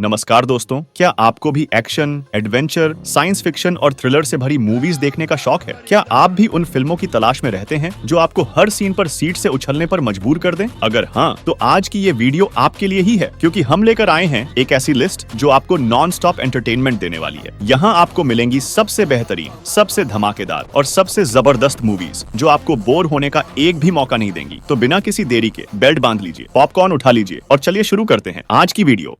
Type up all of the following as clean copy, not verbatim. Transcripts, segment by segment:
नमस्कार दोस्तों, क्या आपको भी एक्शन, एडवेंचर, साइंस फिक्शन और थ्रिलर से भरी मूवीज देखने का शौक है? क्या आप भी उन फिल्मों की तलाश में रहते हैं जो आपको हर सीन पर सीट से उछलने पर मजबूर कर दें? अगर हाँ, तो आज की ये वीडियो आपके लिए ही है, क्योंकि हम लेकर आए हैं एक ऐसी लिस्ट जो आपको नॉन स्टॉप एंटरटेनमेंट देने वाली है। यहाँ आपको मिलेंगी सबसे बेहतरीन, सबसे धमाकेदार और सबसे जबरदस्त मूवीज जो आपको बोर होने का एक भी मौका नहीं देंगी। तो बिना किसी देरी के बेल्ट बांध लीजिए, पॉपकॉर्न उठा लीजिए और चलिए शुरू करते हैं आज की वीडियो।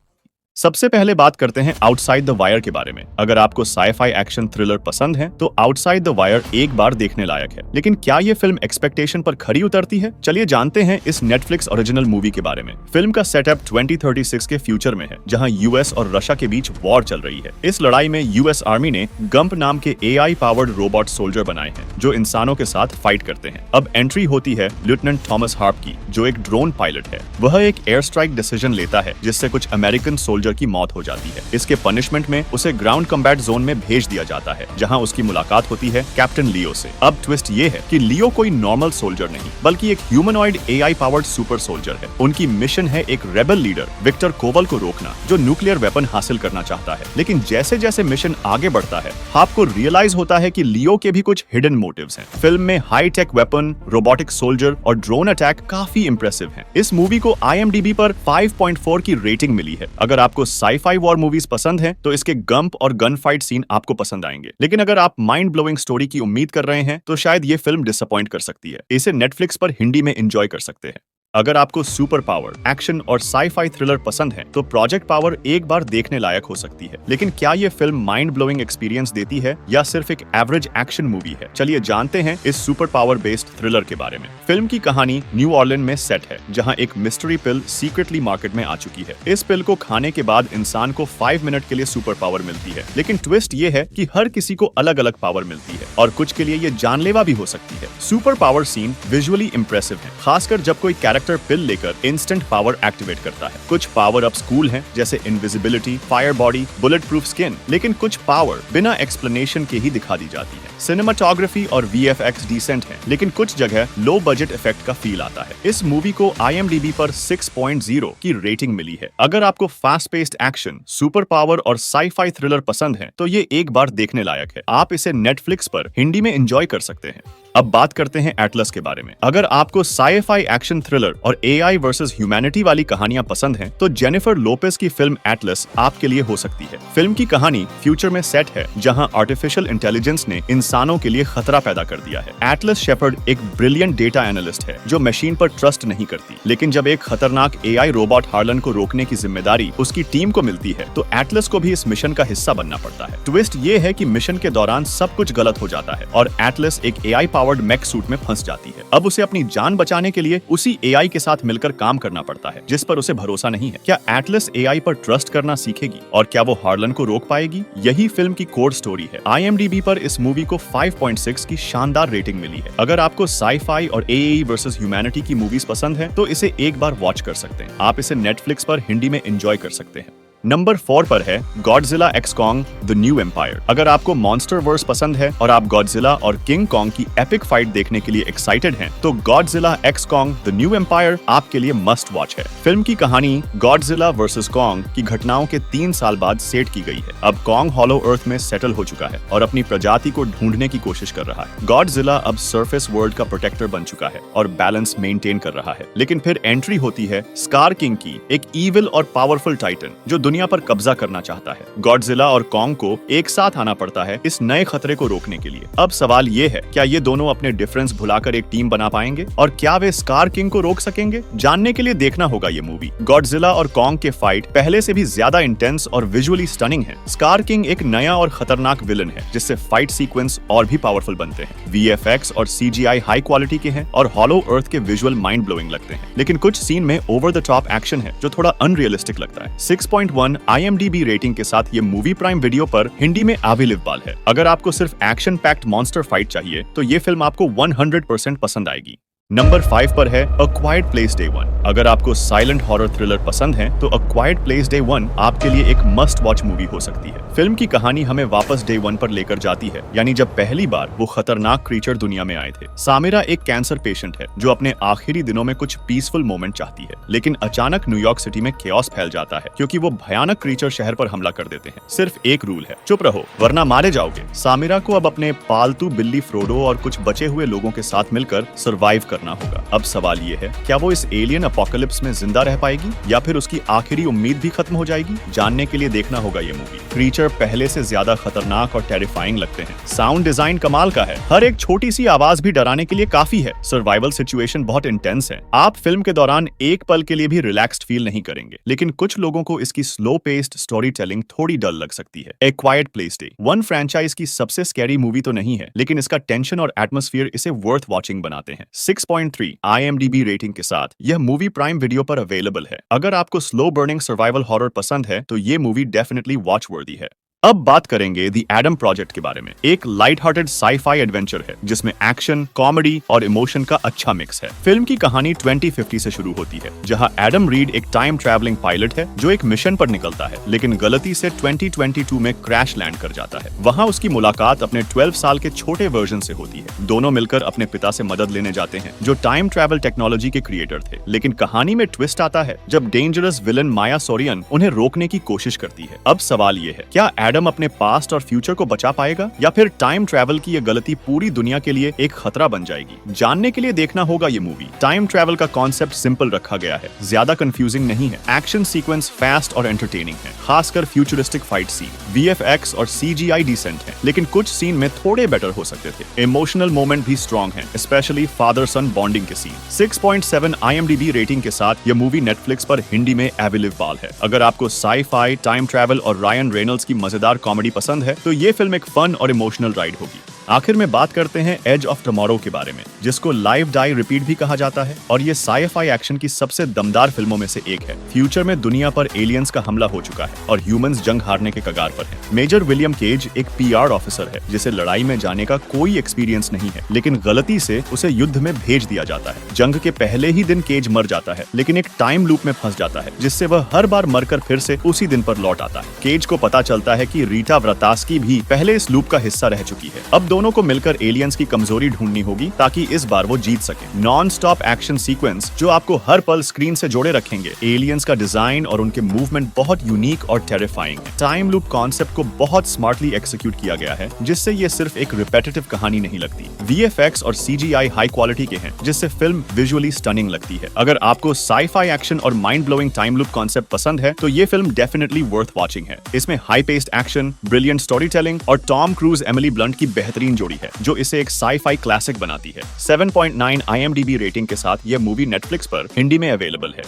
सबसे पहले बात करते हैं आउटसाइड द वायर के बारे में। अगर आपको साई-फाई एक्शन थ्रिलर पसंद है तो आउटसाइड द वायर एक बार देखने लायक है। लेकिन क्या ये फिल्म एक्सपेक्टेशन पर खरी उतरती है? चलिए जानते हैं इस नेटफ्लिक्स ओरिजिनल मूवी के बारे में। फिल्म का सेटअप 2036 के फ्यूचर में है, जहां यूएस और रशिया के बीच वॉर चल रही है। इस लड़ाई में यूएस आर्मी ने गंप नाम के एआई पावर्ड रोबोट सोल्जर बनाए हैं जो इंसानों के साथ फाइट करते हैं। अब एंट्री होती है लेफ्टिनेंट थॉमस हार्प की, जो एक ड्रोन पायलट है। वह एक एयर स्ट्राइक डिसीजन लेता है जिससे कुछ अमेरिकन सोल्जर की मौत हो जाती है। इसके पनिशमेंट में उसे ग्राउंड कम्बैट जोन में भेज दिया जाता है, जहां उसकी मुलाकात होती है कैप्टन लियो से। अब ट्विस्ट ये है कि लियो कोई नॉर्मल सोल्जर नहीं, बल्कि एक humanoid AI powered super soldier है। उनकी मिशन है एक रेबल लीडर विक्टर कोवल को रोकना, जो न्यूक्लियर वेपन हासिल करना चाहता है। लेकिन जैसे जैसे मिशन आगे बढ़ता है, आपको रियलाइज होता है कि लियो के भी कुछ हिडन मोटिव्स हैं। फिल्म में high tech weapon, robotic soldier और ड्रोन अटैक काफी इंप्रेसिव हैं। इस मूवी को IMDb पर 5.4 की रेटिंग मिली है। अगर आपको साई-फाई वॉर मूवीज पसंद हैं, तो इसके गंप और गन फाइट सीन आपको पसंद आएंगे। लेकिन अगर आप माइंड ब्लोइंग स्टोरी की उम्मीद कर रहे हैं, तो शायद ये फिल्म डिसअपॉइंट कर सकती है। इसे नेटफ्लिक्स पर हिंदी में एंजॉय कर सकते हैं। अगर आपको सुपर पावर, एक्शन और साई-फाई थ्रिलर पसंद है, तो प्रोजेक्ट पावर एक बार देखने लायक हो सकती है। लेकिन क्या ये फिल्म माइंड ब्लोइंग एक्सपीरियंस देती है या सिर्फ एक एवरेज एक्शन मूवी है? चलिए जानते हैं इस सुपर पावर बेस्ड थ्रिलर के बारे में। फिल्म की कहानी न्यू ऑर्लिन में सेट है, जहां एक मिस्ट्री पिल सीक्रेटली मार्केट में आ चुकी है। इस पिल को खाने के बाद इंसान को 5 मिनट के लिए सुपर पावर मिलती है। लेकिन ट्विस्ट ये है कि हर किसी को अलग अलग पावर मिलती है और कुछ के लिए ये जानलेवा भी हो सकती है। Super power scene visually impressive है, खासकर जब कोई कैरेक्टर पिल लेकर इंस्टेंट पावर एक्टिवेट करता है। कुछ पावर अप्स कूल हैं, जैसे invisibility, fire body, bullet proof skin. लेकिन कुछ पावर बिना एक्सप्लेनेशन के ही दिखा दी जाती है। सिनेमाटोग्राफी और VFX डिसेंट है, लेकिन कुछ जगह लो बजट इफेक्ट का फील आता है। इस मूवी को IMDb पर 6.0 की रेटिंग मिली है। अगर आपको fast paced action, super power और साई-फाई थ्रिलर पसंद है, तो ये एक बार देखने लायक है। आप इसे नेटफ्लिक्स पर हिंदी में एंजॉय कर सकते हैं। अब बात करते हैं एटलस के बारे में। अगर आपको साई-फाई एक्शन थ्रिलर और AI वर्सेस ह्यूमैनिटी वाली कहानियां पसंद हैं, तो जेनिफर लोपेज की फिल्म एटलस आपके लिए हो सकती है। फिल्म की कहानी फ्यूचर में सेट है, जहां आर्टिफिशियल इंटेलिजेंस ने इंसानों के लिए खतरा पैदा कर दिया है। एटलस शेपर्ड एक ब्रिलियंट डेटा एनालिस्ट है जो मशीन पर ट्रस्ट नहीं करती। लेकिन जब एक खतरनाक AI रोबोट हार्लन को रोकने की जिम्मेदारी उसकी टीम को मिलती है, तो एटलस को भी इस मिशन का हिस्सा बनना पड़ता है। ट्विस्ट ये है कि मिशन के दौरान सब कुछ गलत हो जाता है और एटलस एक AI पावर्ड मैक सूट में फंस जाती है। अब उसे अपनी जान बचाने के लिए उसी AI के साथ मिलकर काम करना पड़ता है, जिस पर उसे भरोसा नहीं है। क्या एटलस AI पर ट्रस्ट करना सीखेगी और क्या वो हार्लन को रोक पाएगी? यही फिल्म की कोर स्टोरी है। IMDb पर इस मूवी को 5.6 की शानदार रेटिंग मिली है। अगर आपको साई-फाई और AAE वर्सेस ह्यूमैनिटी की मूवीज पसंद है, तो इसे एक बार वॉच कर सकते हैं। आप इसे नेटफ्लिक्स पर हिंदी में एंजॉय कर सकते हैं। नंबर 4 पर है Godzilla x Kong the new empire. अगर आपको मॉन्स्टर वर्स पसंद है और आप गॉडजिला और किंग कॉन्ग की एपिक फाइट देखने के लिए एक्साइटेड हैं, तो Godzilla x Kong the new empire आपके लिए मस्ट वॉच है। फिल्म की कहानी गॉडजिला वर्सेस कॉन्ग की घटनाओं के 3 साल बाद सेट की गई है। अब कॉन्ग हॉलो अर्थ में सेटल हो चुका है और अपनी प्रजाति को ढूंढने की कोशिश कर रहा है। गॉडजिला अब सरफेस वर्ल्ड का प्रोटेक्टर बन चुका है और बैलेंस मेंटेन कर रहा है। लेकिन फिर एंट्री होती है स्कार किंग की, एक इविल और पावरफुल टाइटन जो दुनिया पर कब्जा करना चाहता है। गॉडजिला और कॉन्ग को एक साथ आना पड़ता है इस नए खतरे को रोकने के लिए। अब सवाल ये है, क्या ये दोनों अपने डिफरेंस भुलाकर एक टीम बना पाएंगे और क्या वे स्कार किंग को रोक सकेंगे? जानने के लिए देखना होगा ये मूवी। गॉडजिला और कॉन्ग के फाइट पहले से भी ज्यादा इंटेंस और विजुअली स्टनिंग है। स्कार किंग एक नया और खतरनाक विलन है, जिससे फाइट सीक्वेंस और भी पावरफुल बनते हैं। VFX और CGI हाई क्वालिटी के हैं और हॉलो अर्थ के विजुअल माइंड ब्लोइंग लगते हैं। लेकिन कुछ सीन में ओवर द टॉप एक्शन है जो थोड़ा अनरियलिस्टिक लगता है। 6.1 IMDb रेटिंग के साथ ये मूवी प्राइम वीडियो पर हिंदी में अवेलेबल है। अगर आपको सिर्फ एक्शन पैक्ड मॉन्स्टर फाइट चाहिए, तो ये फिल्म आपको 100% पसंद आएगी। नंबर 5 पर है अ क्वाइट प्लेस डे 1। अगर आपको साइलेंट हॉरर थ्रिलर पसंद है तो अ क्वाइट प्लेस डे 1 आपके लिए एक मस्ट वॉच मूवी हो सकती है। फिल्म की कहानी हमें वापस डे 1 पर लेकर जाती है, यानी जब पहली बार वो खतरनाक क्रीचर दुनिया में आए थे। सामिरा एक कैंसर पेशेंट है जो अपने आखिरी दिनों में कुछ पीसफुल मोमेंट चाहती है, लेकिन अचानक न्यूयॉर्क सिटी में केओस फैल जाता है क्योंकि वो भयानक क्रीचर शहर पर हमला कर देते हैं। सिर्फ एक रूल है, चुप रहो वरना मारे जाओगे। सामिरा को अब अपने पालतू बिल्ली फ्रोडो और कुछ बचे हुए लोगों के साथ मिलकर सर्वाइव करना होगा। अब सवाल ये है, क्या वो इस एलियन अपोकलिप्स में जिंदा रह पाएगी या फिर उसकी आखिरी उम्मीद भी खत्म हो जाएगी? जानने के लिए देखना होगा ये मूवी। क्रीचर पहले से ज्यादा खतरनाक और टेरिफाइंग लगते हैं। साउंड डिजाइन कमाल का है, हर एक छोटी सी आवाज भी डराने के लिए काफी है। सर्वाइवल सिचुएशन बहुत इंटेंस है। आप फिल्म के दौरान एक पल के लिए भी रिलैक्स्ड फील नहीं करेंगे, लेकिन कुछ लोगों को इसकी स्लो पेस्ड स्टोरी टेलिंग थोड़ी डल लग सकती है। ए क्वाइट प्लेस डे 1 फ्रेंचाइज की सबसे स्कैरी मूवी तो नहीं है, लेकिन इसका टेंशन और एटमॉस्फेयर इसे वर्थ वॉचिंग बनाते हैं। 6.3 IMDb रेटिंग के साथ यह मूवी प्राइम वीडियो पर अवेलेबल है। अगर आपको स्लो बर्निंग सर्वाइवल हॉरर पसंद है तो ये मूवी डेफिनेटली वॉच वर्दी है। अब बात करेंगे द एडम प्रोजेक्ट के बारे में। एक लाइट हार्टेड साई-फाई एडवेंचर है जिसमें एक्शन, कॉमेडी और इमोशन का अच्छा मिक्स है। फिल्म की कहानी 2050 से शुरू होती है, जहां एडम रीड एक टाइम ट्रैवलिंग पायलट है जो एक मिशन पर निकलता है, लेकिन गलती से 2022 में क्रैश लैंड कर जाता है। वहां उसकी मुलाकात अपने 12 साल के छोटे वर्जन से होती है। दोनों मिलकर अपने पिता से मदद लेने जाते हैं जो टाइम ट्रैवल टेक्नोलॉजी के क्रिएटर थे, लेकिन कहानी में ट्विस्ट आता है जब डेंजरस विलन माया सोरियन उन्हें रोकने की कोशिश करती है। अब सवाल ये है, क्या एडम अपने पास्ट और फ्यूचर को बचा पाएगा या फिर टाइम ट्रैवल की यह गलती पूरी दुनिया के लिए एक खतरा बन जाएगी? जानने के लिए देखना होगा ये मूवी। टाइम ट्रैवल का कॉन्सेप्ट सिंपल रखा गया है, ज्यादा कंफ्यूजिंग नहीं है। एक्शन सीक्वेंस फास्ट और एंटरटेनिंग है, खासकर फ्यूचरिस्टिक फाइट सीन। VFX और CGI डिसेंट है, लेकिन कुछ सीन में थोड़े बेटर हो सकते थे। इमोशनल मोमेंट भी स्ट्रॉन्ग है, स्पेशली फादर सन बॉन्डिंग के सीन। 6.7 IMDb रेटिंग के साथ यह मूवी नेटफ्लिक्स पर हिंदी में अवेलेबल है। अगर आपको साई-फाई, टाइम ट्रैवल और रायन रेनल्ड्स की मजेदार कॉमेडी पसंद है तो ये फिल्म एक फन और इमोशनल राइड होगी। आखिर में बात करते हैं एज ऑफ टुमारो के बारे में, जिसको लाइव डाई रिपीट भी कहा जाता है और ये साई-फाई एक्शन की सबसे दमदार फिल्मों में से एक है। फ्यूचर में दुनिया पर एलियंस का हमला हो चुका है और ह्यूमंस जंग हारने के कगार पर हैं। मेजर विलियम केज एक PR ऑफिसर है जिसे लड़ाई में जाने का कोई एक्सपीरियंस नहीं है, लेकिन गलती से उसे युद्ध में भेज दिया जाता है। जंग के पहले ही दिन केज मर जाता है, लेकिन एक टाइम लूप में फंस जाता है जिससे वह हर बार मरकर फिर से उसी दिन पर लौट आता है। केज को पता चलता है कि रीटा व्रतास्की भी पहले इस लूप का हिस्सा रह चुकी है। अब दोनों को मिलकर एलियंस की कमजोरी ढूंढनी होगी ताकि इस बार वो जीत सके। नॉन स्टॉप एक्शन सीक्वेंस जो आपको हर पल स्क्रीन से जोड़े रखेंगे। एलियंस का डिजाइन और उनके मूवमेंट बहुत यूनिक और टेरिफाइंग है। टाइम लूप कॉन्सेप्ट को बहुत स्मार्टली एक्सिक्यूट किया गया है, जिससे ये सिर्फ एक रिपेटिटिव कहानी नहीं लगती। VFX और CGI हाई क्वालिटी के हैं, जिससे फिल्म विजुअली स्टनिंग लगती है। अगर आपको साई-फाई एक्शन और mind blowing time loop concept पसंद है तो ये फिल्म डेफिनेटली वर्थ वॉचिंग है। इसमें high paced action, brilliant story telling और टॉम क्रूज एमिली ब्लंट की बेहतरीन जोड़ी है, जो इसे एक साई-फाई क्लासिक बनाती है। 7.9 IMDb रेटिंग के साथ यह मूवी नेटफ्लिक्स पर हिंदी में अवेलेबल है।